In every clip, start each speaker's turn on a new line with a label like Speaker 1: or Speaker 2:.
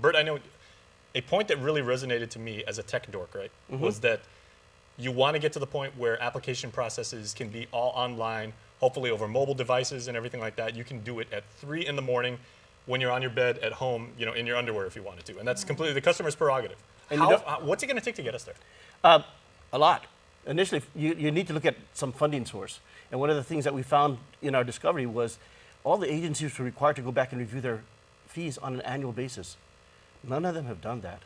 Speaker 1: Bert, I know a point that really resonated to me as a tech dork, right, was that you want to get to the point where application processes can be all online, hopefully over mobile devices and everything like that. You can do it at 3 in the morning when you're on your bed at home, in your underwear if you wanted to. And that's completely the customer's prerogative. And what's it going to take to get us there?
Speaker 2: A lot. Initially, you need to look at some funding source. And one of the things that we found in our discovery was all the agencies were required to go back and review their fees on an annual basis. None of them have done that.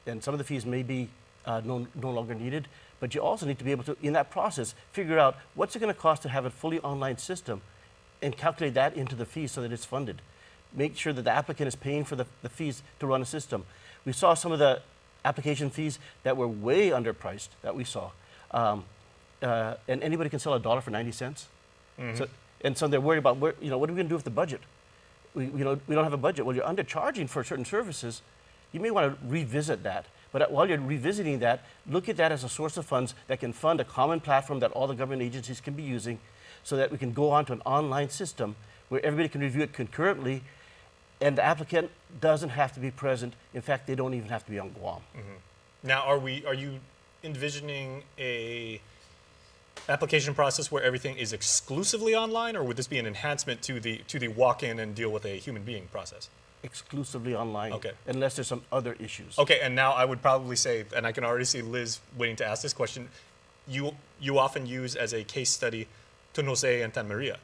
Speaker 2: And some of the fees may be no longer needed, but you also need to be able to, in that process, figure out what's it going to cost to have a fully online system and calculate that into the fees so that it's funded. Make sure that the applicant is paying for the fees to run a system. We saw some of the application fees that were way underpriced that we saw. And anybody can sell $1 for 90 cents. So they're worried about, what are we going to do with the budget? We don't have a budget. Well, you're undercharging for certain services. You may want to revisit that. But while you're revisiting that, look at that as a source of funds that can fund a common platform that all the government agencies can be using so that we can go on to an online system where everybody can review it concurrently and the applicant doesn't have to be present. In fact, they don't even have to be on Guam.
Speaker 1: Now, are you envisioning a application process where everything is exclusively online, or would this be an enhancement to the walk-in and deal with a human being process?
Speaker 2: Exclusively online,
Speaker 1: okay.
Speaker 2: Unless there's some other issues.
Speaker 1: Okay, and now I would probably say, and I can already see Liz waiting to ask this question, you often use as a case study Tunose and Tan Maria.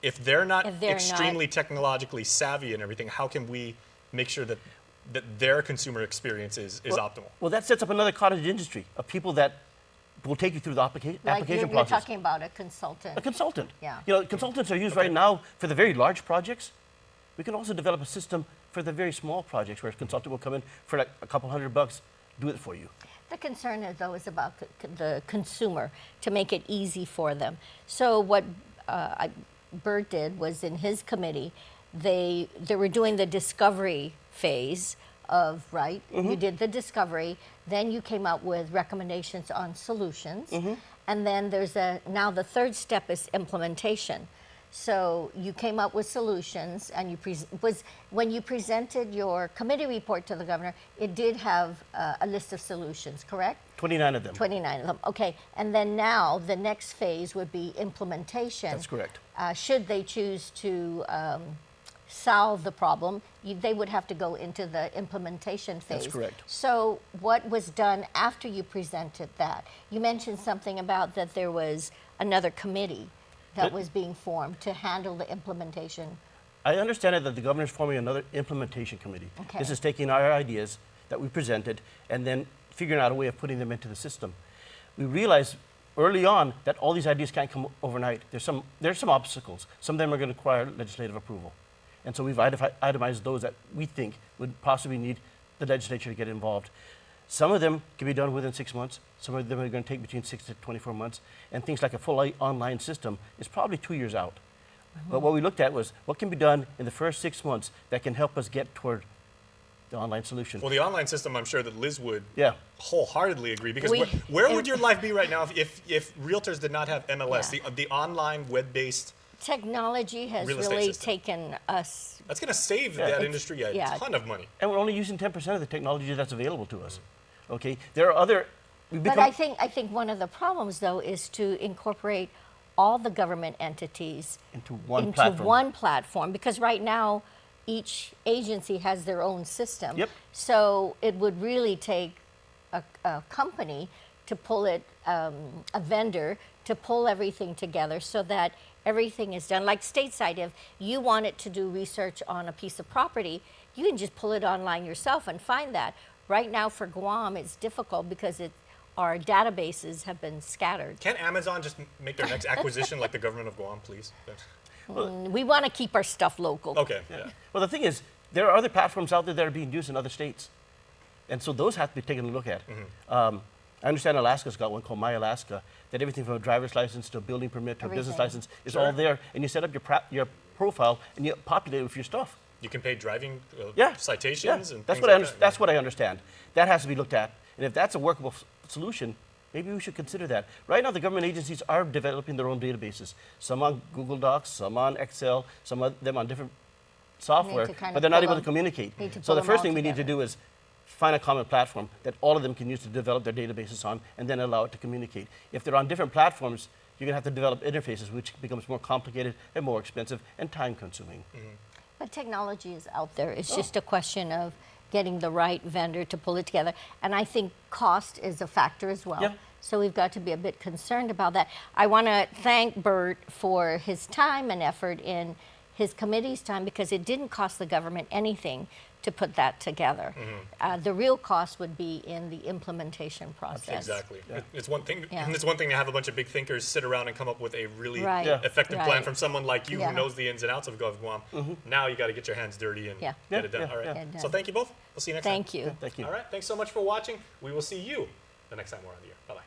Speaker 1: If they're not extremely technologically savvy and everything, how can we make sure that their consumer experience is optimal?
Speaker 2: Well, that sets up another cottage industry of people that will take you through the application process.
Speaker 3: You're talking about a consultant.
Speaker 2: A consultant.
Speaker 3: Yeah.
Speaker 2: Consultants are used right now for the very large projects. We can also develop a system for the very small projects where a consultant will come in for like a couple $100, do it for you.
Speaker 3: The concern, though, is about the consumer, to make it easy for them. So what Bert did was, in his committee, they were doing the discovery phase of, right? You did the discovery, then you came up with recommendations on solutions, and then now the third step is implementation. So you came up with solutions, and when you presented your committee report to the governor, it did have a list of solutions, correct?
Speaker 2: 29 of them.
Speaker 3: 29 of them, okay. And then now the next phase would be implementation.
Speaker 2: That's correct.
Speaker 3: Should they choose to solve the problem, they would have to go into the implementation phase.
Speaker 2: That's correct.
Speaker 3: So what was done after you presented that? You mentioned something about that there was another committee that was being formed to handle the implementation.
Speaker 2: I understand it that the governor is forming another implementation committee.
Speaker 3: Okay.
Speaker 2: This is taking our ideas that we presented and then figuring out a way of putting them into the system. We realized early on that all these ideas can't come overnight. There's some obstacles. Some of them are going to require legislative approval. And so we've itemized those that we think would possibly need the legislature to get involved. Some of them can be done within 6 months. Some of them are going to take between 6 to 24 months. And things like a full online system is probably 2 years out. But what we looked at was what can be done in the first 6 months that can help us get toward the online solution.
Speaker 1: Well, the online system, I'm sure that Liz would wholeheartedly agree, because where would your life be right now if realtors did not have MLS, the online web-based
Speaker 3: technology has really taken us.
Speaker 1: That's going to save that industry a ton of money.
Speaker 2: And we're only using 10% of the technology that's available to us. Okay, there are other.
Speaker 3: But I think one of the problems, though, is to incorporate all the government entities
Speaker 2: into one
Speaker 3: platform, because right now each agency has their own system.
Speaker 2: Yep.
Speaker 3: So it would really take a company to pull it, a vendor to pull everything together so that everything is done. Like stateside, if you wanted to do research on a piece of property, you can just pull it online yourself and find that. Right now for Guam, it's difficult because our databases have been scattered.
Speaker 1: Can Amazon just make their next acquisition like the government of Guam, please?
Speaker 3: We want to keep our stuff local.
Speaker 1: Okay. Yeah.
Speaker 2: Well, the thing is, there are other platforms out there that are being used in other states. And so those have to be taken a look at. I understand Alaska's got one called My Alaska, that everything from a driver's license to a building permit to a business license is all there. And you set up your profile and you populate it with your stuff.
Speaker 1: You can pay driving citations and
Speaker 2: that's
Speaker 1: things
Speaker 2: what
Speaker 1: like that.
Speaker 2: That's what I understand. That has to be looked at. And if that's a workable solution, maybe we should consider that. Right now, the government agencies are developing their own databases. Some on Google Docs, some on Excel, some of them on different software,
Speaker 3: kind
Speaker 2: but
Speaker 3: of
Speaker 2: they're not
Speaker 3: pull
Speaker 2: able to
Speaker 3: them-
Speaker 2: communicate.
Speaker 3: need to
Speaker 2: So
Speaker 3: pull
Speaker 2: the
Speaker 3: them
Speaker 2: first
Speaker 3: all
Speaker 2: thing we need to
Speaker 3: together.
Speaker 2: do is find a common platform that all of them can use to develop their databases on, and then allow it to communicate. If they're on different platforms, you're going to have to develop interfaces, which becomes more complicated and more expensive and time-consuming.
Speaker 3: But technology is out there. It's just a question of getting the right vendor to pull it together. And I think cost is a factor as well.
Speaker 2: Yeah.
Speaker 3: So we've got to be a bit concerned about that. I want to thank Bert for his time and effort in his committee's time, because it didn't cost the government anything to put that together. The real cost would be in the implementation process.
Speaker 1: Exactly. It's one thing.
Speaker 3: Yeah.
Speaker 1: It's one thing to have a bunch of big thinkers sit around and come up with a really
Speaker 3: Right.
Speaker 2: Yeah.
Speaker 1: effective plan
Speaker 3: Right.
Speaker 1: from someone like you
Speaker 3: Yeah.
Speaker 1: who knows the ins and outs of GovGuam. Now you got to get your hands dirty and
Speaker 3: Yeah.
Speaker 1: get it done.
Speaker 2: Yeah,
Speaker 1: All right.
Speaker 2: yeah.
Speaker 3: Get it
Speaker 1: So
Speaker 3: done.
Speaker 1: thank you both. We'll see you next time.
Speaker 3: Thank you.
Speaker 2: Thank you.
Speaker 1: All right. Thanks so much for watching. We will see you the next time we're on the air. Bye bye.